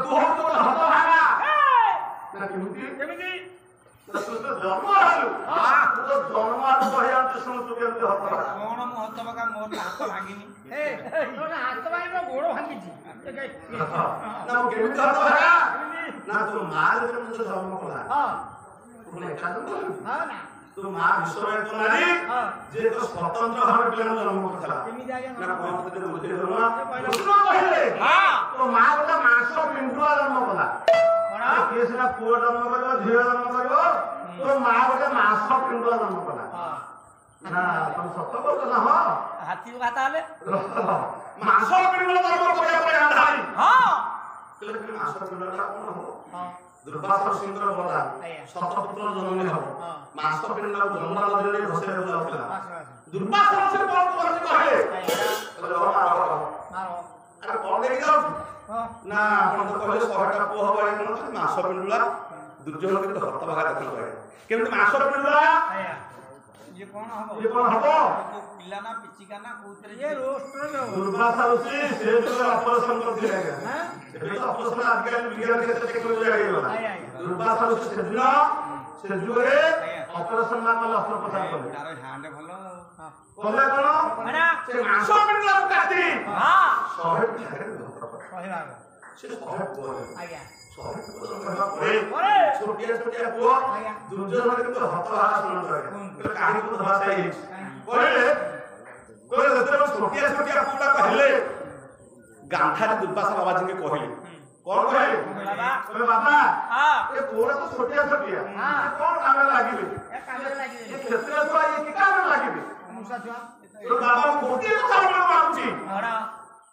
तू हो तो हत भागा ना केमिति तो जन्म आलु हां तो जन्म आलु कहि अंत सुन तू केमिति हत भागा कोन मु हत भागा मोर हाथ भागिनी तोर हाथ भागी मो गोड़ भागी छी ना केमिति हत भागा ना तो माल तो जन्म कला हां तू एका जन्म हां ना तो मां विश्वनाथ नारी जे तो स्वतंत्र भाव पिला जन्म करथला केमिति आगे ना कोन तो बुझे जन्म कृष्ण कहले हां तो मां गोटा मांस पिंडुआ जन्म कला कोना केसना पुଅ जन्म करबो झियो जन्म करबो तो मां गोटा मांस पिंडुआ जन्म कला हां ना तुम सत्य बोल ना हो हाथी को खाता हले मांस पिंडुआ जन्म करया पड़े अंधारी हां लेकिन मांस पिंडुआ कोन हो हां दुर्वासा सिंहर बला सतपुत्र जन्म हो मांस पिंडुआ जन्म लगे घसे जाउला दुर्वासा से बहुत वर्ष कहले मारो मारो अरे कौन देखि जाउ ना आपण तो कहले 100 टा पुଅ हबो न मांस पिंडुआ दुर्जन के हत भागा देखल कहले केमति मांस पिंडुआ ये कौन हबो ये कौन हबो तो पिला ना पिचिका ना कोतरे ये रोस्टर में दुर्वासा ऋषि से जो ऑपरेशन कर दिया गया हां ये तो ऑपरेशन आजकल विज्ञान के क्षेत्र में हो जाएगा दुर्वासा ऋषि से जुड़ा से जुड़े ऑपरेशन ना कल अस्त्रोपचार कर तार हैंड भलो कहले कोन माना से मांस पिंडुआ काटी हां 100 टा सही बात से 100 पुଅ आज्ञा ओरे छोटिया छोटिया पुଅ दुर्जन के तो हत भागा सुन करे कहानी को धरा सही कहले जते छोटिया छोटिया पुआ कहले गांधा दुर्वासा बाबा जी के कहले कौन कहले बाबा ओए बाबा हां ये पुआ तो छोटिया छोटिया हां कौन काम में लागिबे ए काम में लागी ये क्षेत्र तो ये की काम में लागिबे मुसा छुआ तो बाबा गोटी तो काम में मारुची हां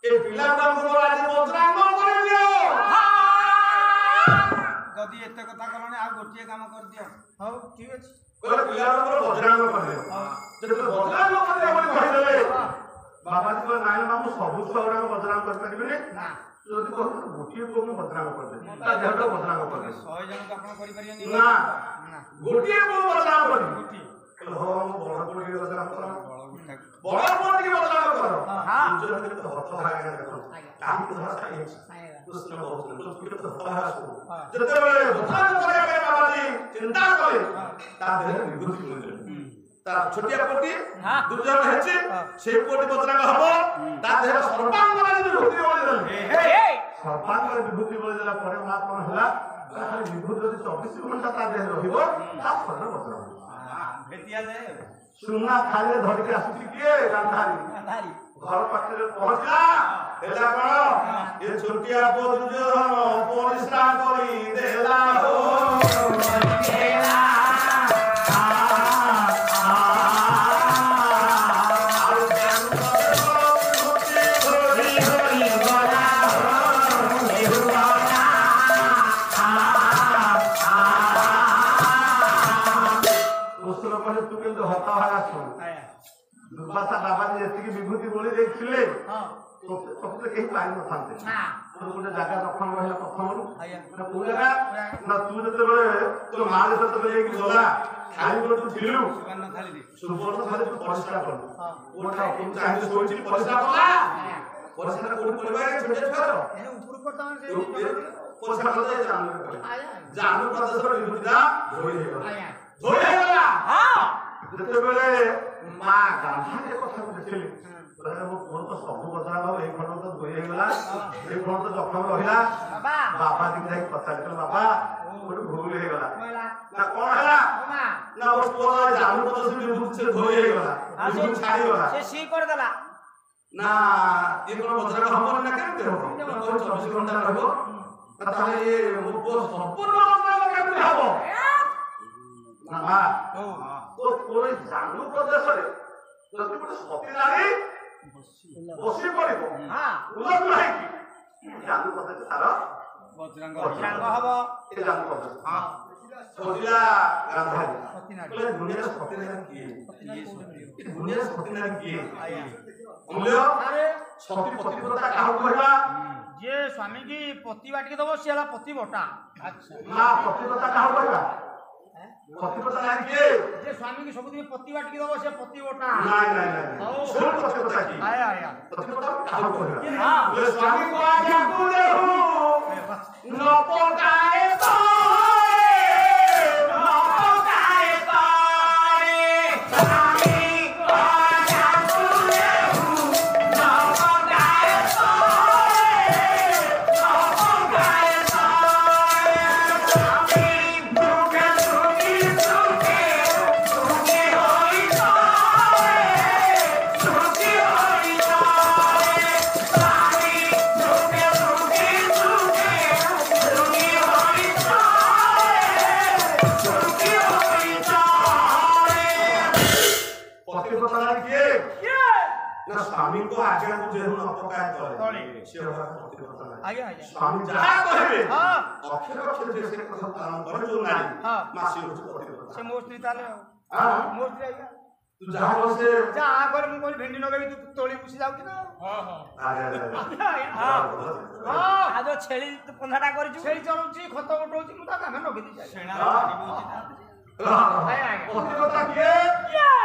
ए पिला को आज वज्रांग कर दियो जदी एते कथा करने आ गोटिए काम कर दियो हो ठीक अछि कहले पिला को वज्रांग कर दियो जब वज्रांग कर दियो बोली कहि देले बाबा जी को नाइन मामू सब छुआ को वज्रांग कर परिबे ना যদি কো গোটিয়ে কো মু বদনাম করে দে তা দেহটা বদনাম করে দে 100 जन का आपण करि परियनी না ना গোটিয়ে কো বদনাম করে गोटी हो हम बड़ कोन के बदनाम करो बड़ बड़ कोन के बदनाम करो हां जो के तो हत भागा देखो काम को धरा है आएगा कृष्ण बहुत तो के तो भागा सो जते बेले बदनाम करे के बाबा जी चिंता करे ता देह विभूति मिले ता छोटिया कोटी दुर्जन हेछि से कोटी बदनाम हबो ता देह सर्वांग वाली विभूति बोले दे ए सर्वांग विभूति बोले देला परे मा कोन हला खाली विभूति जदि 24 घंटा ता देह रहिबो ता फल बदनाम भेटिया जाए सुना खाले धर के आसुची किए गांधारी अंधारी घर पाखरे पहुंचला हेला कोन ये छोटिया पुଅ दुर्योधन परिश्रा करी देला हो देला दुर्वासा बाबा जी जति विभूति बोली देखिले हां तो कहीं पाई न थांते ना तो गोटे जगह रखन रहला प्रथम आया ना कोन जगह ना तू जते बळे तो माल जते बळे की गला खाली बोल तू थिलु सुवर्ण थाली दे सुबर्ण खाली तू परिष्कार कर हां ओटा तुम चाहे सोची परिष्कार करला परिष्कार कोन करबा छोटे छोरो ए ऊपर को तान से परिष्कार कर दे जानू आया जानू प्रदेशर विभूतिदा धोई हेगला आया धोई हेगला हां जते बळे मा गांधा के कथा को देखिले कहले मो फोन तो सब बदला हो एक खंड तो धोई हेगला एक खंड तो जखम रहिला बाबा बाबा जी जाई पता कर बाबा कोन भूल हेगला बोला ना कोन हला मामा ना वो पूरा जानू प्रदेश विभूति से धोई हेगला विभूति छाड़ी गला से सी कर देला ना ये कोन बदला हमर ना केते हो कोन 24 घंटा रहबो ताले ये मो संपूर्ण बदला केते हबो ना मा तो पूरे जानू प्रदेश रे जति गोटे सती नारी बसी पड़िबो हां उलट नाही की जानू प्रदेश तार बजरंग रंग हबो ए जानू प्रदेश हां खोजिला गांधारी सती नारी बोले दुनिया सती नारी की दुनिया सती नारी की आया मूल्य अरे सती पतिव्रता काहू कहबा जे स्वामी की पति बाटी दबो से हला पति बटा अच्छा ना पतिव्रता काहू कहबा पतिव्रता नारी के जे स्वामी की सबुदिन पति बाटी दबो से पति बटा नहीं नहीं नहीं सुन पतिव्रता की आया आया पतिव्रता काहू कहबा हां बोले स्वामी को आज्ञा को देहु ଯେହୁ ନ ପକାଏ ତଳେ। ତଳେ ସେ ହେଲା ପତିବ୍ରତା ନାରୀ। ଆଜ୍ଞା ଆଜ୍ଞା ସ୍ୱାମୀ ଯାହା କହିବେ ହଁ ଅକ୍ଷର ଅକ୍ଷର ଯେ ସେ କଥା ପାଳନ କରେ ଯୋଉ ନାରୀ ହଁ। ମାସି ହଉଛି ପତିବ୍ରତା। ସେ ମୋ ସ୍ତ୍ରୀ ତାହେଲେ ଆଉ ହଁ ମୋ ସ୍ତ୍ରୀ ଆଜ୍ଞା ତୁ ଯାହା କର ସେ ଯାହା କରେ ମୁଁ କହିଲି ଭେଣ୍ଡି ନଗେଇବି ତୁ ତୋଳି ବୁସି ଯାଉଛି ନା ହଁ ହଁ ଆରେ ଆରେ ଆରେ। ଆଜ୍ଞା ଆଜ୍ଞା ହଁ। ହଁ ଆଉ ଯୋଉ ଛେଳି ପନ୍ଧାଟା କରିଛୁ ଛେଳି ଚଳଉଛି ଖତ ଗୋଟଉଛି ମୁଁ ତା କାମ ନଗେଇ ଦେଇଛି ସେଣା ହଁ। ପାଣି ବୋହୁଛି ତା ଭିତରେ। ପତିବ୍ରତା କିଏ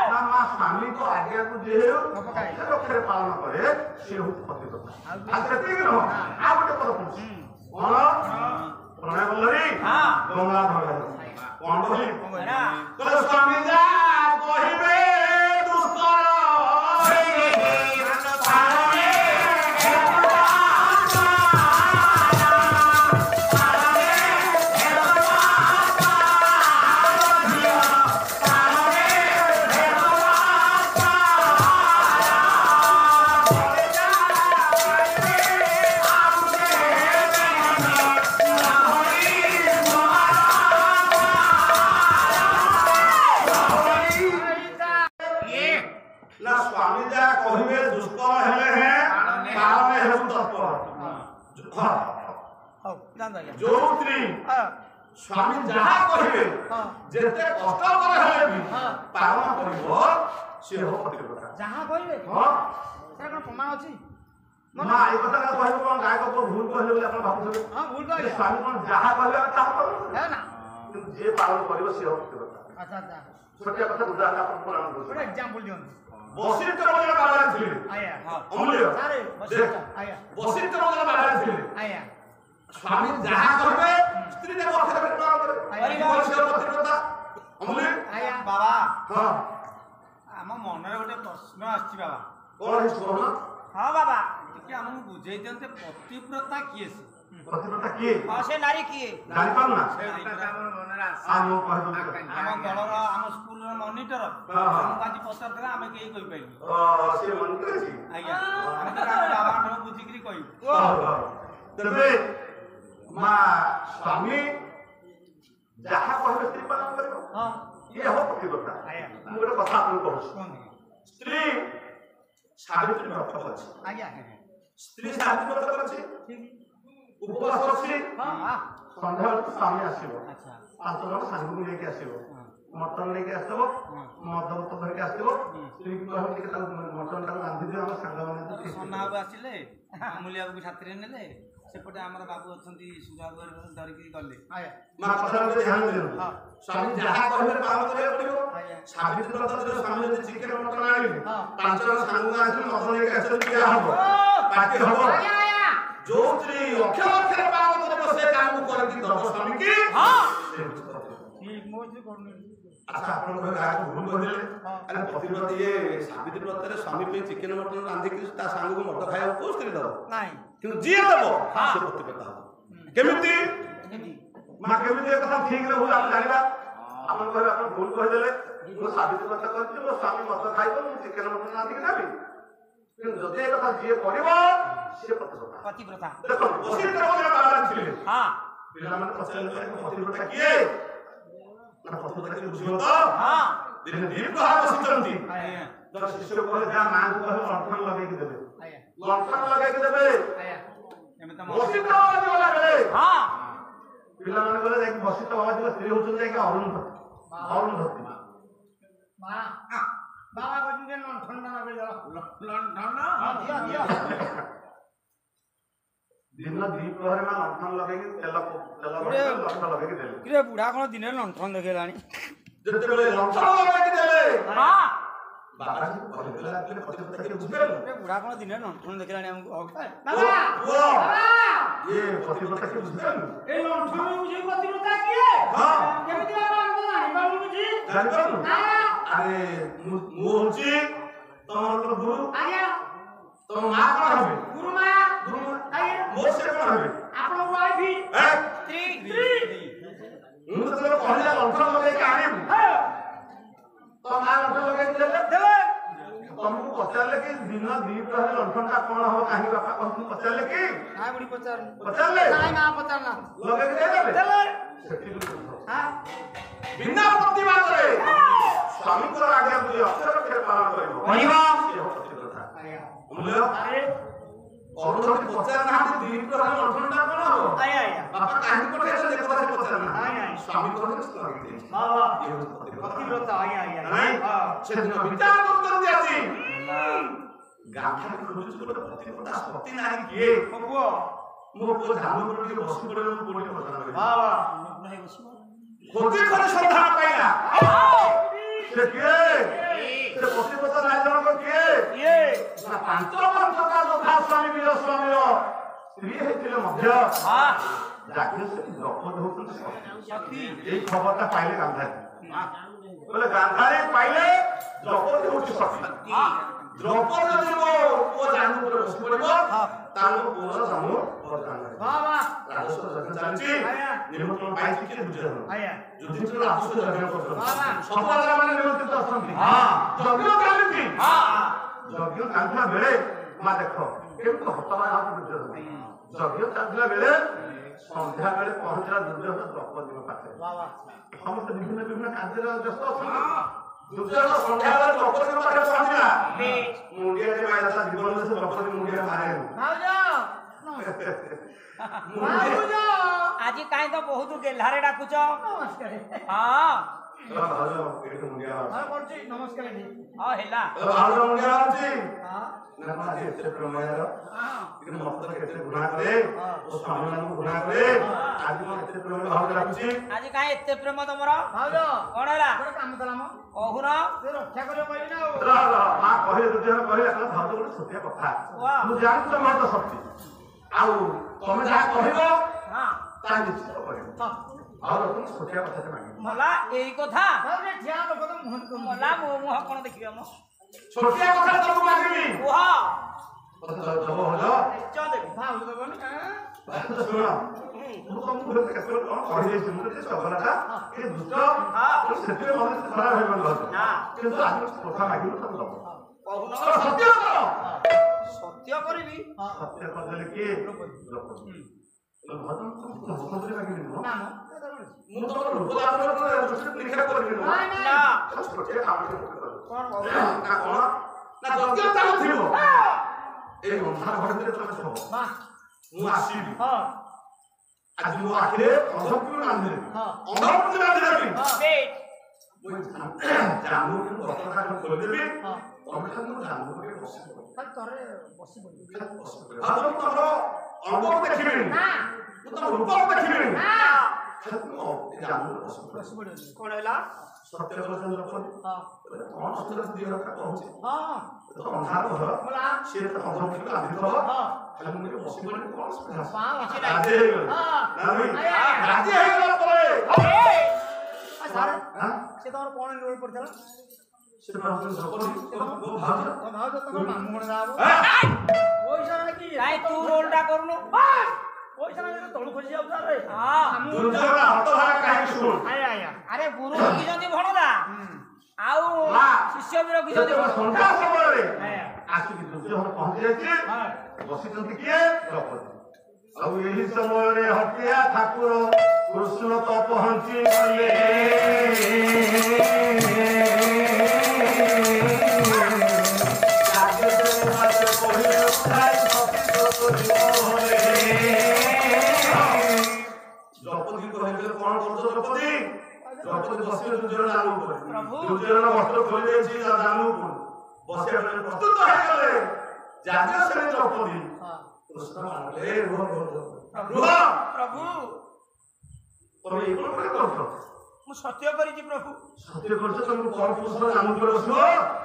ନା ମା ସ୍ୱାମୀକୁ ଆଜ୍ଞାକୁ ଯେହୁ ପକାଏ। ଅକ୍ଷର ଅକ୍ଷରେ ପାଳନ କରେ ସେ ହଉଛି ପତିବ୍ରତା। ଆଉ ଆଉ ସେତିକି ନୁହଁ ଆଉ ଗୋଟେ ପଦ କହୁଛି କଣ ପ୍ରଣୟ ବଲ୍ଲରୀ ଗଙ୍ଗା ଭଗବାନ କଣ କହିଲି ନା କହିଲେ ସ୍ୱାମୀ ଯାହା କହିବେ ଦୁଷ୍କର ନା ସ୍ୱାମୀ ଯାହା କହିବେ ଦୁଷ୍କର ହେଲେ ପାଳନ ହେବୁ ତତ୍ପର। ହଁ ହଉ ଜାଣିଲ ଆଜ୍ଞା ଯୋଉ ସ୍ତ୍ରୀ ହଁ ସ୍ୱାମୀ ଯାହା କହିବେ ହଁ ଯେତେ କଷ୍ଟକର ହେଲେ ବି ହଁ। ପାଳନ କରିବ ସେ ହବ ପତିବ୍ରତା। ଯାହା କହିଲେ ହଁ ସେଟା କଣ ପ୍ରମାଣ ଅଛି ମା ଏଇ କଥାଟା କହିବ କଣ ଗାୟକ ଭୁଲ କହିଲେ ବୋଲି ଆପଣ ଭାବୁଛନ୍ତି ହଁ ଭୁଲ ତ ଯେ ଆଜ୍ଞା ସ୍ୱାମୀ କଣ ଯାହା କହିବେ ତାହା କରିବ ହେ ନା କିନ୍ତୁ ଯିଏ ପାଳନ କରିବ ସେ ହବ ପତିବ୍ରତା। ଆଚ୍ଛା ଆଚ୍ଛା ଛୋଟିଆ କଥା ଉଦାହରଣ ଆପଣ ପ୍ରମାଣ ଗୋଟେ କରୁଛନ୍ତି। ଏକ୍ଜାମ୍ପଲ ଦିଅନ୍ତୁ ବଶିଷ୍ଠ ମନ୍ଦିର ବାବାରେ ଥିଲେ ଆଜ୍ଞା ଅମୂଲ୍ୟ ସାରେ ଦେଖ, ଆଜ୍ଞା ବଶିଷ୍ଠ ମନ୍ଦିର ବାବାରେ ଥିଲେ ଆଜ୍ଞା ସ୍ୱାମୀ ଯାହା କହିବେ ସ୍ତ୍ରୀ ତାକୁ ଅକ୍ଷର ଅକ୍ଷରେ ପାଳନ କରିବେ। ଆଜ୍ଞା। ସେ ହବ ପତିବ୍ରତା। ଅମୂଲ୍ୟ ଆଜ୍ଞା ବାବା ହଁ ଆମ ମନରେ ଗୋଟେ ପ୍ରଶ୍ନ ଆସିଛି ବାବା। କଣ ହେଇଛି କହୁନ? ହଁ ବାବା ଟିକେ ଆମକୁ ବୁଝେଇ ଦିଅନ୍ତେ ପତିବ୍ରତା କିଏ ସେ? ପତିବ୍ରତା କିଏ ହଁ ସେ ନାରୀ କିଏ ଜାଣିପାରୁନ ନା? ସେ ନାରୀ ପରା। ମୁଁ କହିଦେଉଛି। ଆମ ଦଳର ଆମ ସ୍କୁଲର ମନିଟର ହଁ, ହଁ। ଆମକୁ ଆଜି ପଚାରୁଥିଲା ଆମେ କେହି କହିପାରିଲୁ। ସେ ମନିଟର ଅଛି। ଆଜ୍ଞା ଆମେ ତ ଆମ ବାବାଙ୍କଠାରୁ ବୁଝିକିରି କହିବୁ। ତେବେ ମା ସ୍ୱାମୀ ଯାହା କହିବେ ସ୍ତ୍ରୀ ପାଳନ କରିବ ହଁ ଇଏ ହବ ପତିବ୍ରତା। ଆଜ୍ଞା ମୁଁ ଗୋଟେ କଥା ଆପଣଙ୍କୁ କହୁଛି କୁହନ୍ତୁ ସ୍ତ୍ରୀ ସାବିତ୍ରୀ ବ୍ରତ ଅଛି ଆଜ୍ଞା ସ୍ତ୍ରୀ ସାବିତ୍ରୀ ବ୍ରତ ଅଛି ଠିକ ଉପବାସ ଅଛି ହଁ ହଁ ସନ୍ଧ୍ୟାବେଳକୁ ସ୍ୱାମୀ ଆସିବ ଆଚ୍ଛା 5 ଜଣ ସାଙ୍ଗକୁ ନେଇକି ଆସିବ ମଟନ ନେଇକି ଆସିବ ମଦ ବୋତ ଧରିକି ଆସିବ ସ୍ତ୍ରୀକୁ କହିବ ଟିକେ ତାକୁ ମଟନ ଟାକୁ ରାନ୍ଧି ଦିଅ ଆମ ସାଙ୍ଗମାନେ ସନା ବାବୁ ଆସିଲେ ଅମୂଲ୍ୟ ବାବୁକୁ ସାଥିରେ ନେଲେ ସେପଟେ ଆମର ବାବୁ ଅଛନ୍ତି ସୁବାବୁ ଧରିକି ଗଲେ। ଆଜ୍ଞା ମା କଥା ଉପରେ ଧ୍ୟାନ ଦିଅନ୍ତୁ ହଁ ସ୍ୱାମୀ ଯାହା କହିବେ ପାଳନ କରିବାକୁ ପଡିବ ଆଜ୍ଞା ସାବିତ୍ରୀ ବ୍ରତ ଯଦି ସ୍ୱାମୀ ଯଦି ଚିକେନ ମଟନ ଆଣିବେ ହଁ 5 ଜଣ ସାଙ୍ଗକୁ ଆସିଲେ ମଦ ନେଇକି ଆସିଲେ ଦିଆ ହବ ବାକି ହବ ଆଜ୍ଞା ଆଜ୍ଞା ଯୋଉ ସ୍ତ୍ରୀ ଅକ୍ଷର ଅକ୍ଷର ପାଳନ କରିବ ସେ କାମକୁ କରନ୍ତି ଦବ ସ୍ୱାମୀ କି ହଁ ସେ ହଉଛି ପତିବ୍ରତା। ଠିକ ମୋ ସ୍ତ୍ରୀ କରୁନି ଆଚ୍ଛା ଆପଣ କହିବେ ଗାୟକ ଭୁଲ କହିଦେଲେ ହଁ। ଆରେ ପତିବ୍ରତ ଇଏ ସାବିତ୍ରୀ ବ୍ରତରେ ସ୍ୱାମୀ ପାଇଁ ଚିକେନ ମଟନ ରାନ୍ଧିକି ତା ସାଙ୍ଗକୁ ମଦ ଖାଇବାକୁ କୋଉ ସ୍ତ୍ରୀ ଦବ ନାଇଁ କିନ୍ତୁ ଯିଏ ଦବ ସେ ପତିବ୍ରତା ହବ। କେମିତି କେମିତି ମା କେମିତି ଏ କଥା ଠିକରେ ଭୁଲ ଆମେ ଜାଣିବା ଆପଣ କହିବେ ଆପଣ ଭୁଲ କହିଦେଲେ ମୁଁ ସାବିତ୍ରୀ ବ୍ରତ କରିଛି ମୋ ସ୍ୱାମୀ ମଦ ଖାଇବ ମୁଁ ଚିକେନ ମଟନ ରାନ୍ଧିକି ଦେବି କିନ୍ତୁ ଯଦି ଏ କଥା ଯିଏ କରିବ ସିଏ ପତିବ୍ରତା। ପତିବ୍ରତା ଦେଖନ୍ତୁ ବଶିଷ୍ଠ ମନ୍ଦିର ବାବାରେ ଥିଲେ ହଁ ପିଲାମାନେ ପଚାରିଲେ ପତିବ୍ରତା କିଏ ନା ପତିବ୍ରତା କିଏ ବୁଝିବ ତ ହଁ ଦିନେ ଦ୍ୱିପ୍ରହର ବସିଛନ୍ତି ଆଜ୍ଞା ଜଣେ ଶିଷ୍ୟକୁ କହିଲେ ଯାହା ମାଆଙ୍କୁ କହିଲେ ଲଣ୍ଠନ ଲଗେଇକି ଦେବେ ଆଜ୍ଞା ଲଣ୍ଠନ ଲଗେଇକି ଦେବେ ଆଜ୍ଞା ଏମିତି ବଶିଷ୍ଠ ବାବାଜୀ ଗଲାବେଳେ ହଁ ପିଲାମାନେ କହିଲେ ଯାଇକି ବଶିଷ୍ଠ ବାବାଜୀଙ୍କ ସ୍ତ୍ରୀ ହଉଛନ୍ତି ଯାଇକି ଅରୁନ୍ଧତୀ ଅରୁନ୍ଧତୀ ମା ବାବା କହୁଛନ୍ତି ଲଣ୍ଠନ ଟା ନଗେଇ ଦବ ହଁ ଦିଅ ଦିଅ ଦିନ ଦ୍ୱିପ୍ରହରେ ମା ଲଣ୍ଠନ ଲଗେଇକି ତେଲ ଲଣ୍ଠନ ଲଗେଇକି ଦେଲେ କିରେ ବୁଢା କଣ ଦିନରେ ଲଣ୍ଠନ ଦେଖେଇଲାଣି ଯେତେବେଳେ ଲଣ୍ଠନ ଲଗେଇକି ଦେଲେ ହଁ ବାବାଜୀ କହିଦେଲେ ଲାଗିଲେ ପତିବ୍ରତା କିଏ ବୁଝିପାରିଲେ କିରେ ବୁଢା କଣ ଦିନରେ ଲଣ୍ଠନ ଦେଖେଇଲାଣି ଆମକୁ ବାବା ପୁଅ ବାବା ଇଏ ପତିବ୍ରତା କିଏ ବୁଝିପାରିଲେ এই লণ্ঠন বুঝি পতিব্রতা কিয়ে ହଁ কেমিতি বাবা আমি তো জানিপারু বুঝি ଜାଣିପାରୁନୁ না ଆରେ ମୁଁ ହଉଛି ତମର ଗୁରୁ আজ্ঞা ତମ ମା କଣ ହେବେ গুরু মা ଗୁରୁ ମା আজ্ঞା ମୋ ସେ କଣ ହେବେ আপনার ওয়াইফি ସ୍ତ୍ରୀ ମୁଁ ଯେତେବେଳେ କହିଲା ଲଣ୍ଠନ ଲଗେଇକି ଆଣିବୁ ତମ ମା ଲଣ୍ଠନ ଲଗେଇକି ଦେଲେ দেবে ତମକୁ ପଚାରିଲେ କି ଦିନ ଦ୍ୱିପ୍ରହରେ ଲଣ୍ଠନଟା କଣ ହବ କାହିଁକି ବାପା କହିକି ପଚାରିଲେ କି না বুড়ি পচার ପଚାରିଲେ নাই মা পচার না ଲଗେଇକି ଦେଇଦେଲେ দেবে ସେଠି হ্যাঁ ବିନା ପ୍ରତିବାଦରେ ସ୍ୱାମୀଙ୍କର ଆଜ୍ଞାକୁ ଯିଏ ଅକ୍ଷର ଅକ୍ଷରେ ପାଳନ କରିବ କରିବ। ସିଏ ହବ ପତିବ୍ରତା। আজ্ঞା ଅମୂଲ୍ୟ ଆରେ ଅରୁଣକୁ ପଚାର ନାହାନ୍ତି ଦୁଇ ପ୍ରକାର ଲଣ୍ଠନଟା କଣ ହବ ଆଜ୍ଞା ଆଜ୍ଞା ବାପା କାହିଁକି ପଠେଇଛନ୍ତି ଏ କଥା ପଚାର ନା ଆଜ୍ଞା ସ୍ୱାମୀ କହିଲେ ସେ ଲଗେଇଦେଇଛି ବାବା ଇଏ ହଉଛି ପ୍ରତିବ୍ରତ ଆଜ୍ଞା ଆଜ୍ଞା ନାଇଁ ହଁ ସେଦିନ ବିଚାର କରୁଛନ୍ତି ଆଜି ଗାଁଠାରେ ଖୋଜୁଛି ଗୋଟେ ପ୍ରତିବ୍ରତା ସତୀ ନାହିଁ କିଏ ମୋ ପୁଅ ମୋ ପୁଅ ଧାନ ଉପରେ ଟିକେ ବସି ପଡିବ ମୁଁ ପୁଅ ଟିକେ ପଚାର କରିବି ବାବା ଖୋଜି ଖୋଜି ସନ୍ଧାନ ପାଇଲା ସେ କିଏ ସେ ପ୍ରତିବ୍ରତା ନାଇଁ ଜଣକ କିଏ ଇଏ ନା ପାଞ୍ଚ ପାଞ୍ଚଟା ଯଥା ସ୍ୱାମୀ ବୀର ସ୍ୱାମୀର ସ୍ତ୍ରୀ ହେଇଥିଲେ ମଧ୍ୟ ଜାତୀୟ ସେ ଦ୍ରୌପଦୀ ହଉଛନ୍ତି ସତୀ ଏଇ ଖବରଟା ପାଇଲେ ଗାନ୍ଧାରୀ ବୋଲେ ଗାନ୍ଧାରୀ ପାଇଲେ ଦ୍ରୌପଦୀ ହଉଛି ସତୀ ଦ୍ରୌପଦୀ ଯଦି ମୋ ପୁଅ ଜାନୁ ଉପରେ ବସି ପଡିବ ତାହେଲେ ମୋ ପୁଅର ଜାନୁ ବାବା ରାଜସ୍ୱ ଯଜ୍ଞ ଚାଲିଛି ନିମନ୍ତ୍ରଣ ପାଇଛି କିଏ ଦୁର୍ଯ୍ୟୋଧନ ଆଜ୍ଞା ଯୁଧିଷ୍ଠିର ରାଜସ୍ୱ ଯଜ୍ଞ କରୁଛନ୍ତି ବାବା ସଫଳ ମାନେ ନିମନ୍ତ୍ରିତ ଅଛନ୍ତି ଯଜ୍ଞ ଚାଲିଛି ଯଜ୍ଞ ଚାଲିଥିବା ବେଳେ ମା ଦେଖ କେମିତି ହତବାକ ହଉଛି ଦୁର୍ଯ୍ୟୋଧନ ଯଜ୍ଞ ଚାଲିଥିଲା ବେଳେ ସନ୍ଧ୍ୟା ବେଳେ ପହଞ୍ଚିଲା ଦୁର୍ଯ୍ୟୋଧନ ଦ୍ରୌପଦୀଙ୍କ ପାଖରେ ବାବା ସମସ୍ତେ ବିଭିନ୍ନ ବିଭିନ୍ନ କାର୍ଯ୍ୟରେ ବ୍ୟସ୍ତ ଅଛନ୍ତି ଦୁର୍ଯ୍ୟୋଧନ ସନ୍ଧ୍ୟାବେଳେ ଦ୍ରୌପଦୀଙ୍କ ପାଖରେ ପହଞ୍ଚିଲା ମୁଣ୍ଡିଆଟେ ମାରିଲା ତା ଜୀବନରେ ସେ ଦ୍ରୌପଦୀ ମୁଣ୍ଡିଆ ମାରେନି ଭାଉଜ ଭାଉଜ ଆଜି କାହିଁ ତ ବହୁତ ଗେହ୍ଲାରେ ଡାକୁଛ ନମସ୍କାର ହଁ ଭାଉଜ ଏଠି ମୁଣ୍ଡିଆ ମାରୁଛି ହଁ କରୁଛି ନମସ୍କାର ହଁ ହେଲା ଭାଉଜ ମୁଣ୍ଡିଆ ମାରୁଛି ହଁ ନା ଆଜି ଏତେ ପ୍ରମେୟର ହଁ କିନ୍ତୁ ମତେ କେତେ ଗୁଣା କରେ ଓ ସ୍ୱାମୀ ମାନଙ୍କୁ ଗୁଣା କରେ ଆଜି ମୁଁ ଏତେ ପ୍ରମେୟ ଭାଉଜ ଡାକୁଛି ଆଜି କାହିଁ ଏତେ ପ୍ରେମ ତମର ଭାଉଜ କଣ ହେଲା ଗୋଟେ କାମ କଲା ମ କହୁନ ସେ ରକ୍ଷା କରିବ କହିବି ନା ଆଉ ମା କହିଲେ ଦୁର୍ଯ୍ୟୋଧନ କହିଲେ ଭାଉଜ ଗୋଟେ ଛୋଟିଆ କଥା ୱାଓ। ମୁଁ ଜାଣିଛି ତମ ହାତ ଶକ୍ତି ଆଉ ତମେ ଯାହା କହିବ ହଁ ତାହା ନିଶ୍ଚିତ କରିବ ଆଉ ତମେ ଛୋଟିଆ କଥାଟେ ମାଗିବ ମଲା ଏଇ କଥା ଭାଉଜ ଠିଆ ଲୋକ ତ ମୁହଁ କରୁ ମଲା ମୋ ମୁହଁ କଣ ଦେଖିବ ମ ଛୋଟିଆ କଥା ତମକୁ ମାଗିବି କୁହ ଦବ ହଲ ନିଶ୍ଚୟ ଦେବି ଭାଉଜ ଦେବନି ଶୁଣ ମୁଁ ତମକୁ କେତେବେଳେ କଣ କହିଦେଇଛି ମୁଁ ଟିକେ ଚଗଲାଟା ଏ ଦୁଷ୍ଟ ସେଥିରେ ମନେ ଖରାପ ହେଇଗଲ ନା କିନ୍ତୁ ଆଜି କଥା ମାଗିବ ତମେ ଦବ କହୁନ ସତ୍ୟ କର ସତ୍ୟ କରିବି ସତ୍ୟ କରିଦେଲେ କିଏ ଭଜନ ମାଗିବି ନା ମ ମୁଁ ତମର ଲୋକ ଲେଖା କରିବି ନା ଛୋଟିଆ କାମ କଣ କହୁଛ ନା କଣ ନା ଯଜ୍ଞ ଚାଲୁଥିବ এই ଅନ୍ଧାର ଘର ଭିତରେ ତମେ ଶୁଭ ମା ମୁଁ ଆସିବି ହଁ ଆଜି ମୋ ଆଖିରେ ଅନ୍ଧପୁର ବାନ୍ଧିଦେବି ହଁ ଅନ୍ଧପୁର ବାନ୍ଧିଦେବି ବେଟ୍ ମୁଁ ଜାନୁ ଦଶଟା ଖୋଲିଦେବି ହଁ ତମେ ଖାଲି ମୋ ଜାନୁ ଟିକେ ବସି ପଡିବ ଖାଲି ତରେ ବସି ପଡିବି ଆଉ ମୁଁ ତମର ଅଙ୍ଗକୁ ଦେଖିବିନି ନା ମୁଁ ତମ ରୂପକୁ ଦେଖିବିନି ନା ଖାଲି ମୋ ଜାନୁ ବସି ପଡିବ ବସି ପଡିବି କଣ ହେଲା ସତ୍ୟ କଥା ରଖନ୍ତି ହଁ କଣ ସତ୍ୟ ଦିଅ କଥା କହୁଛି ହଁ ଅନ୍ଧାର ଘର ବୋଲା ସିଏ ତ ଅନ୍ଧପୁର ବାନ୍ଧିଥିବ ହଁ ଖାଲି ମୁଁ ଟିକେ ବସି ପଡିବି କଣ ସୁବିଧା ମା ଅଛି ରାଜି ହେଇଗଲେ ରାଜି ହେଇଗଲା ପରେ ସାର୍ ଆଁ? ସେ ତମର କଣ ରୋଲ ପଡିଥିଲା ସେ ଭାବୁଛନ୍ତି ଦ୍ରୌପଦୀ ମୋ ଭାଉଜ ତ ଭାଉଜ ତମର ମାମୁଁ କଣ ଯାବ ପଇସା ନା କି କାଇଁ ତୁ ରୋଲଟା କରୁନୁ ପଇସା ନା ତଳୁ ଖୋଜି ଯାଉଛ ରେ ହଁ ଦୁର୍ଯ୍ୟୋଧନ ହତଭାଗା କାହିଁକି ଶୁଣ ଆଜ୍ଞା ଆଜ୍ଞା ଆରେ ଗୁରୁ ରଖିଛନ୍ତି ଭଣଦା ଆଉ ଶିଷ୍ୟ ବି ରଖିଛନ୍ତି ଯେତେବେଳେ ସନ୍ଧ୍ୟା ସମୟରେ ଆଜ୍ଞା ଆସିକି ଦୁର୍ଯ୍ୟୋଧନ ପହଞ୍ଚି ଯାଇଛି ହଁ ବସିଛନ୍ତି କିଏ ଦ୍ରୌପଦୀ ଆଉ ଏହି ସମୟରେ ହଟିଆ ଠାକୁର କୃଷ୍ଣ ତ ପହଞ୍ଚି ଗଲେ ଦ୍ରୌପଦୀ କହିଲେ କଣ କରୁଛ ଦ୍ରୌପଦୀ ଦ୍ରୌପଦୀ ବସିଲେ ଦୁର୍ଯ୍ୟୋଧନ ଜାନୁ ଉପରେ ଦୁର୍ଯ୍ୟୋଧନ ବସ୍ତ୍ର ଖୋଲି ଦେଇଛି ଜାନୁ ଉପରେ ବସିବା ପାଇଁ ପ୍ରସ୍ତୁତ ହେଇଗଲେ ଜାତୀୟ ଶ୍ରେଣୀ ଦ୍ରୌପଦୀ କୃଷ୍ଣ ମାନିଲେ ରୁହ ପ୍ରଭୁ ତମେ ଏଇ କଣ କରୁଛ ମୁଁ ସତ୍ୟ କରିଛି ପ୍ରଭୁ ସତ୍ୟ କରୁଛ ତମକୁ ପର ପୁରୁଷର ଜାନୁ ଉପରେ ବସିବ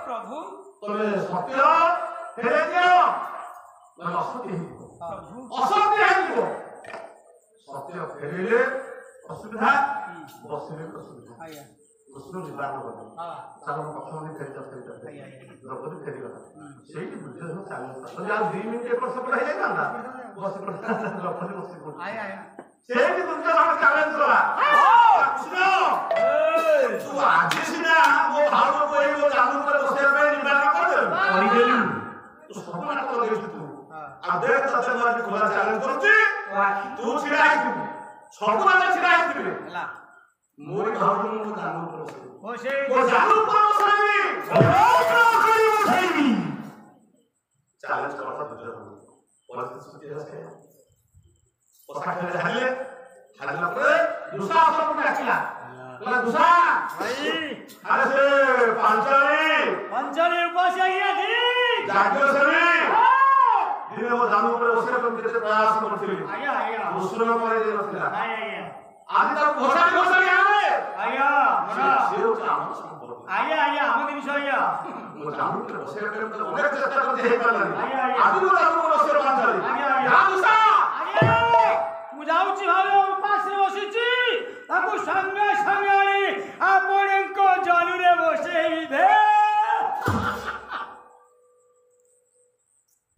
ପ୍ରଭୁ ତମେ ସତ୍ୟ ଫେରେଇ ଦିଅ ନହେଲେ ଅସତ୍ୟ ହେଇଯିବ ପ୍ରଭୁ ଅସତ୍ୟ ହେଇଯିବ ସତ୍ୟ ଫେରେଇଲେ ଅସୁବିଧା ବସିଲେ ଅସୁବିଧା ଆଜ୍ଞା କୃଷ୍ଣ ନିବାରଣ କଲେ ଚାଲ ପ୍ରଥମ ଦିନ ଦ୍ରୌପଦୀ ଫେରିଗଲା ସେଇଠି ଦୁର୍ଯ୍ୟୋଧନ ଚାଲିଲା ଯଦି ଆଉ 2 ମିନିଟ୍ ଏପଟ ସେପଟ ହେଇଯାଇଥାନ୍ତା ବସି ପଡିଥାନ୍ତା ଦ୍ରୌପଦୀ ବସି ପଡିଲା ଆଜ୍ଞା ଆଜ୍ଞା ସେଇଠି ଦୁର୍ଯ୍ୟୋଧନ ଚ୍ୟାଲେଞ୍ଜ କଲା କୃଷ୍ଣ ତୁ ଆଜି ସିନା ମୋ ଭାଉଜକୁ ଏଇ ମୋ ଜାନୁ ଉପରେ ବସିବା ପାଇଁ ନିବାରଣ କରିଦେଲୁ ତୁ ସବୁ ନାଟକ ଲଗେଇଛୁ ତୁ ଆଉ ଦେଖ ତତେ ମୁଁ ଆଜି ଖୋଲା ଚ୍ୟାଲେଞ୍ଜ କରୁଛି ତୁ ଛିଡା ହେଇଥିବୁ ସବୁ ମାନେ ଛିଡା ହେଇଥିବେ ହେଲା ମୋରି ଭାଉଜକୁ ମୋ ଜାନୁ ଉପରେ ବସେଇବି ଓ ସେ ମୋ ଜାନୁ ଉପରେ ବସେଇବି ଚ୍ୟାଲେଞ୍ଜ କଥା ଦୁର୍ଯ୍ୟୋଧନ ପରିସ୍ଥିତି ସୃଷ୍ଟି ହେଲେ ପୋଷା ଖେଳରେ ହାରିଲା ପରେ ଦୁଃଶାସନକୁ ଡାକିଲା କହିଲା ଦୁଃଶା ଆରେ ସେ ପାଞ୍ଚାଳି ଉପାସ ଯାଜ୍ଞସେନୀ ଦିନେ ମୋ ଜାନୁ ଉପରେ ବସିବା ପାଇଁ କେତେ ପ୍ରୟାସ କରିଥିଲି ଉଷୁର କରି ଦେଇନଥିଲା ଆଜି ତାକୁ ଘୋଷାଣି ଆଣେ ସେ ହେଉଛି ଆମ ସମ୍ପର୍କ ଆମ ଜିନିଷ ମୋ ଜାନୁ ଉପରେ ବସିବା ପାଇଁ ଅନେକ ଚେଷ୍ଟା କରିଛି ହେଇପାରିଲାନି ଆଜି ମୋ ଜାନୁ ଉପରେ ବସିବା ପାଞ୍ଚାଳି ମୁଁ ଯାଉଛି ଭାଇ ଉପାସରେ ବସିଛି ତାକୁ ସାଙ୍ଗେ ସାଙ୍ଗେ ଆଣି ଆପଣଙ୍କ ଜନିରେ ବସେଇ ଦେ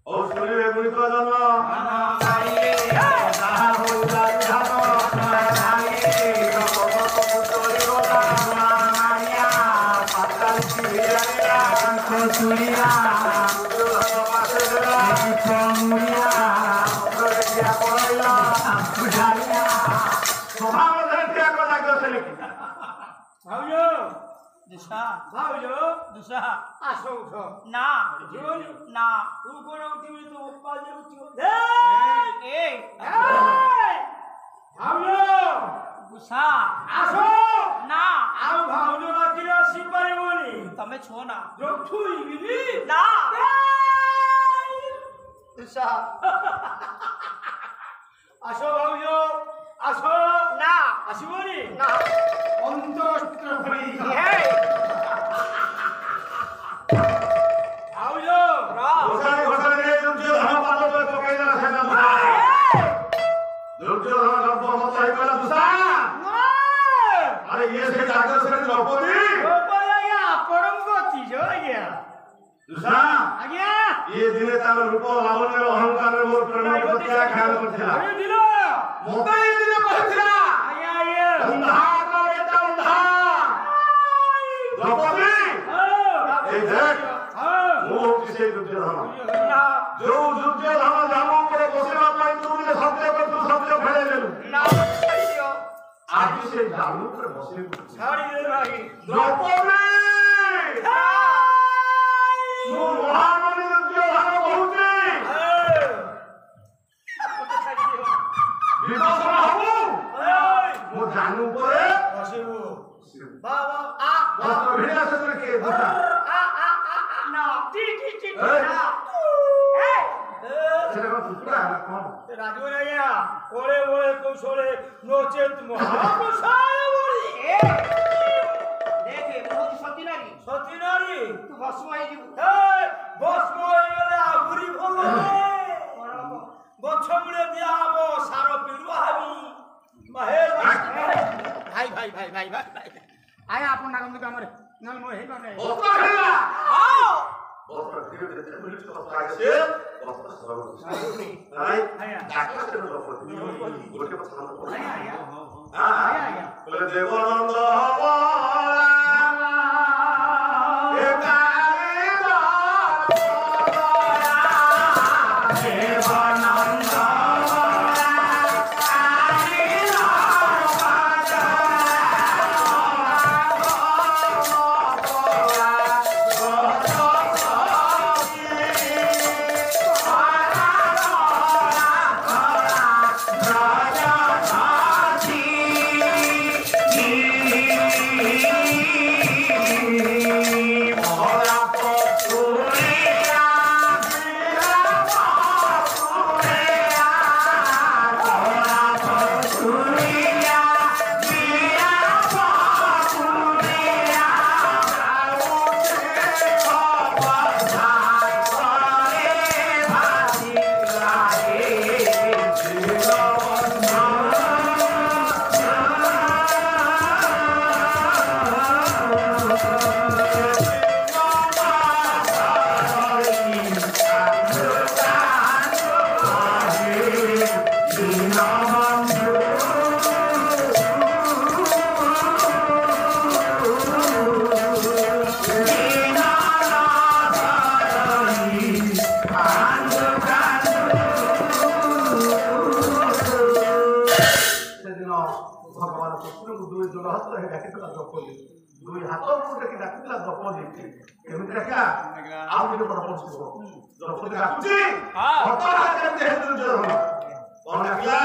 और सुनिए गुणित जन्म आसो उठ ना ना तू कोण उठिबी तू उपास उठिबो गुस्सा आसो ना आउ भाउजो राखिले आसी परिबोनी तमे छो ना जो छुईबी ना गुस्सा आसो भाउजो आसो ना आसीबोनी ना अंतस्त्र भरी घोषाणी रे दुर्योधन पाद पे पकाई देला सेना दुर्योधन गप मत है कहला दुसा अरे ये से जागसेन द्रौपदी दुसा ये दिने तार रूप लावण्य अहंकार मोर प्रेम प्रतिया ख्याल करथिला मते ये दिने कहथिला अंधा का बेटा अंधा द्रौपदी ए देख मो किसे दुर्योधन जो दुर्योधन जामो पर बसिबा पई तू ने शब्द कर तू शब्द फेले लेलु आज से जामो पर बसे छाड़ी दे भाई द्रौपदी मो महामणि दुर्योधन कहूची विभीषण हबु मो जानू पर बसिबो बाबा आ वस्त्र भिड़ा से के दुसा ना टी सेटा को टुकड़ा है कौन राजू नैया ओले ओले कौशले नोचेत महाप्रसाद बोली देखे बहुत सती नारी सती नारी तू भस्म होई जीव भस्म होई गले आहुरी भलो गछ मुळे दिया हबो सारो पिडुआ हबी महेश भाई भाई भाई भाई भाई आया आपन नाम तो हमरे नल मोहे बने वस्त्र भिड़ा आओ वस्त्र धीरे धीरे मिलित वस्त्र आगे से वस्त्र सरल नहीं जागसेन द्रौपदी गोटे पछान हां बोले देवानंद भगवान कृष्ण को दुई जोड़ हाथ रहे डाके तो द्रौपदी ଦୁଇ ହାତ ଉପରକୁ ଡାକୁଥିଲା ଦ୍ରୌପଦୀ କେମିତି ଡାକିଲା ଆଉ ଟିକେ ବଡ ପଛକୁ ଦ୍ରୌପଦୀ ଡାକୁଛି କେମିତି କଣ ଡାକିଲା